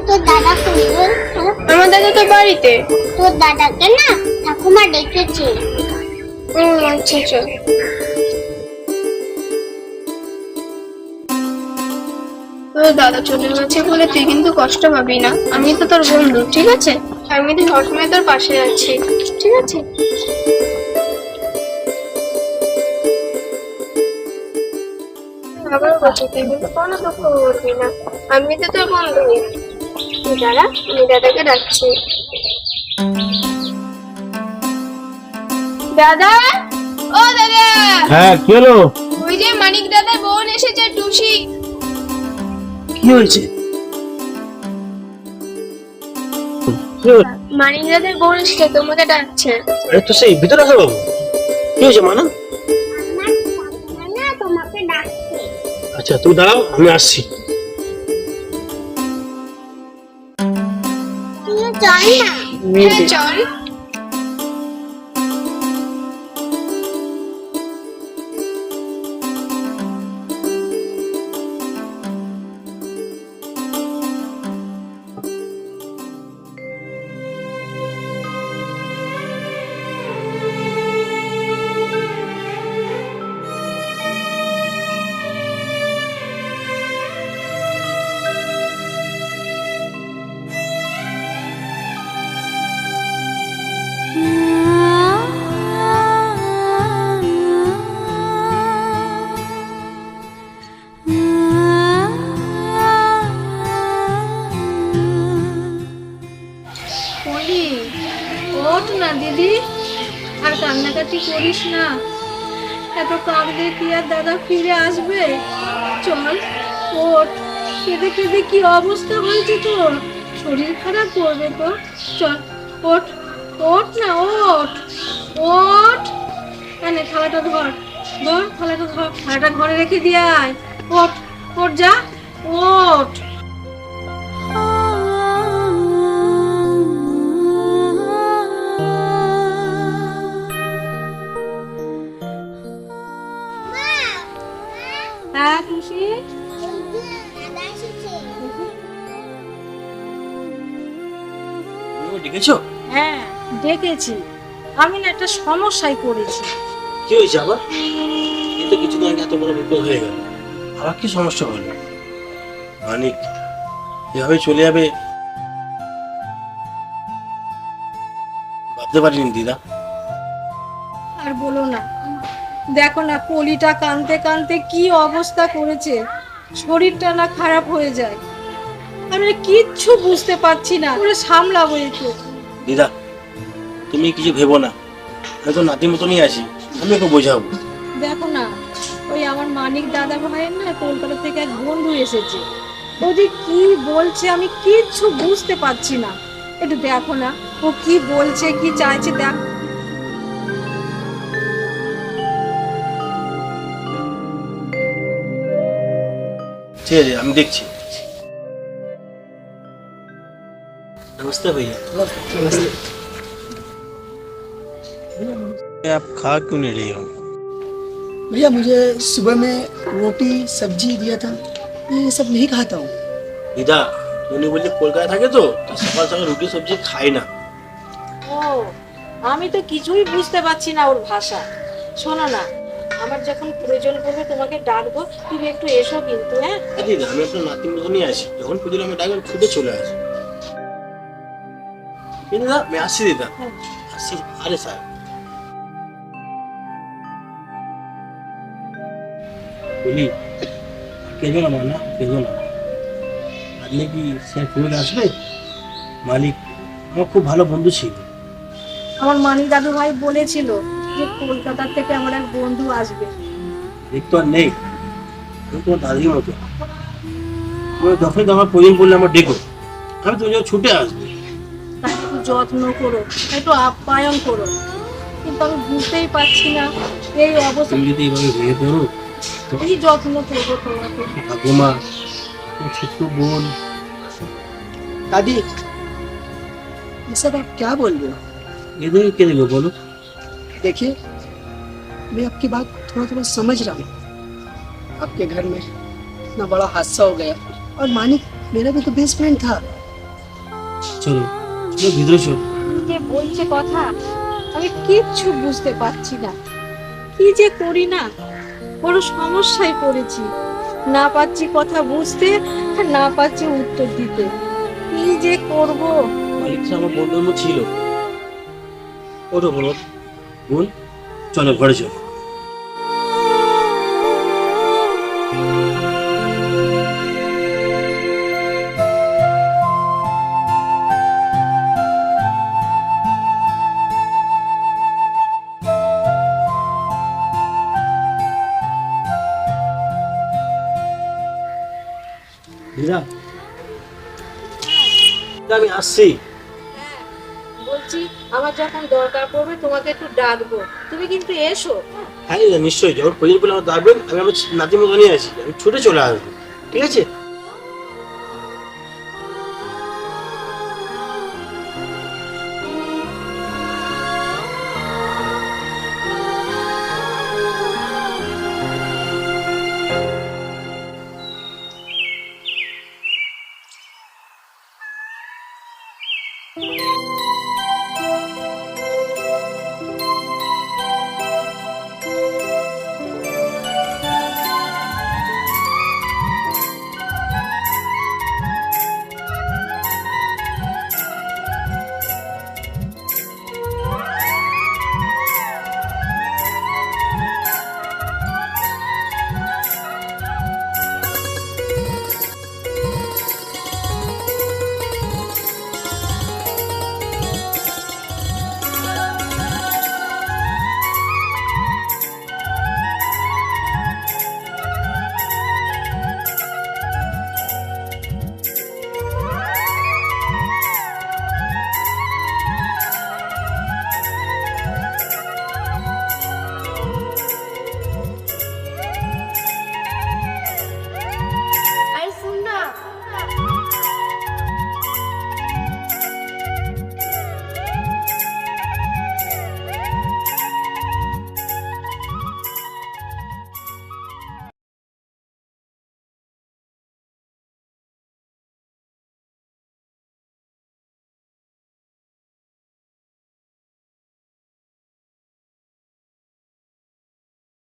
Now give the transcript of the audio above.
তোর দাদা কই? আমার দাদা তো বাড়িতে। তোর দাদাকে না ঠাকুমা ডেকেছে। আচ্ছা চল। তোর দাদা চলে গেছে বলে তুই কিন্তু কষ্ট পাবি না, আমি তো তোর বন্ধু, ঠিক আছে? আমি তো সবসময় তোর পাশে আছি, ঠিক আছে? আবার বলছি তুই কিন্তু কোনো দুঃখ করবি না, আমি তো তোর বন্ধু। তুই দাঁড়া, আমি দাদাকে ডাকছি। দাদা, ও দাদা। হ্যাঁ, কি হলো? ওই যে মানিক দাদার বোন এসেছে, টুসি। কি হয়েছে? মানিক দাদার বোন এসেছে, তোমাকে ডাকছে। আরে তো সেই ভিতরে আসো বাবু। কি হয়েছে মানা? আমার ঠাকুমা না তোমাকে ডাকছে। আচ্ছা তুমি দাঁড়াও, আমি আসছি। তুই চল না। হ্যাঁ চল। পলি, ওঠ না দিদি, আর কান্নাকাটি করিস না। এত কাঁদলে কি আর দাদা ফিরে আসবে? চল ওঠ, কেঁদে কেঁদে কি অবস্থা হয়েছে তোর, শরীর খারাপ করবে তো। চল ওঠ, ওঠ না, ওঠ ওঠ। এনে থালাটা ধর, ধর থালাটা ধর, থালাটা ঘরে রেখে দিয়ে আয়। ওঠ, ওঠ যা, ওঠ। হ্যাঁ খুশি, দাদা এসেছে। তুমি ডেকেছো? হ্যাঁ ডেকেছি। আমি না একটা সমস্যায় পড়েছি। কি হয়েছে আবার? এই তো কিছুদিন আগে এত বড় বিপদ হয়ে গেল, আবার কি সমস্যা হলো? মানিক এভাবে চলে যাবে ভাবতে পারিনি দিদা। আর বলো না, দেখো না কলিটা কানতে কানতে কি অবস্থা করেছে, শরীরটা না খারাপ হয়ে যায়। আমি কিচ্ছু বুঝতে পারছি না, ওরে সামলাবো একটু। দিদা তুমি কিছু ভেবো না, আমি তো নাতির মতনই আছি, আমি ওকে বোঝাবো। দেখো না, ওই আমার মানিক দাদা ভাইয়ের না কলকাতা থেকে এক বন্ধু এসেছে, ও যে কি বলছে আমি কিচ্ছু বুঝতে পারছি না। একটু দেখো না ও কি বলছে, কি চাইছে দেখ। ঠিক আছে আমি দেখছি। नमस्ते भैया। नमस्ते। आप खा क्यों नहीं रही हो? भैया मुझे सुबह में रोटी सब्जी दिया था, मैं ये सब नहीं खाता हूँ। দিদা উনি বলছে কলকাতা থাকে তো সকাল সকাল রুটি সবজি খায় না। ও, আমি তো কিছুই বুঝতে পারছি না ওর ভাষা। শোনো না, আমার যখন প্রয়োজন পড়বে তোমাকে ডাকবো, তুমি একটু এসো কিন্তু। হ্যাঁ দিদা আমি আপনার নাতির মতনই আছি, যখন প্রয়োজন আমি ডাকবেন ছুটে চলে আসি। দিদা আমি আসছি, দিদা আসছি। আরে স্যার বলি কেঁদো না মানা, কেঁদো না। আপনি কি স্যার ফিরে আসবে? মালিক আমার খুব ভালো বন্ধু ছিল। আমার মানিক দাদু ভাই বলেছিল যে কলকাতা থেকে আমার এক বন্ধু আসবে। দেখতো আর নেই, আমি তোমার দাদির মতো। তুমি যখনই তোমার প্রয়োজন পড়লে আমার ডেকো, আমি তোমার জন্য ছুটে আসবো। তাকে একটু যত্ন করো, একটু আপ্যায়ন করো। কিন্তু আমি বুঝতেই পারছি না এই অবস্থা। তুমি যদি এইভাবে ভেঙে পড়ো তো কি যত্ন করবো তোমাকে? ঠাকুমা ছোট্ট বোন। दादी ये सब आप क्या बोल रहे हो? এদের কে দেবে বলো? देखिए मैं आपकी बात थोड़ा थोड़ा समझ रहा हूँ। आपके घर में इतना बड़ा हादसा हो गया। और मानिक मेरा भी तो बेस्ट फ्रेंड था। চলো চলো ভিতরে চলো। যে বলছে কথা আমি কিচ্ছু বুঝতে পারছি না, কি যে করি না, বড় সমস্যায় পড়েছি, না পাচ্ছি কথা বুঝতে আর না পাচ্ছি উত্তর দিতে, কি যে করব। মালিক তো আমার বন্ধুর মতো ছিল। ওঠো বলো বোন, চলো ঘরে চলো। দিদা আমি আসছি। বলছি আমার যখন দরকার পড়বে তোমাকে একটু ডাকবো, তুমি কিন্তু এসো। হ্যাঁ দিদা নিশ্চয়ই, যখন প্রয়োজন পড়লে আমার ডাকবেন, আমি আমার নাতির মতো নিয়ে আছি, আমি ছুটে চলে আসবো, ঠিক আছে?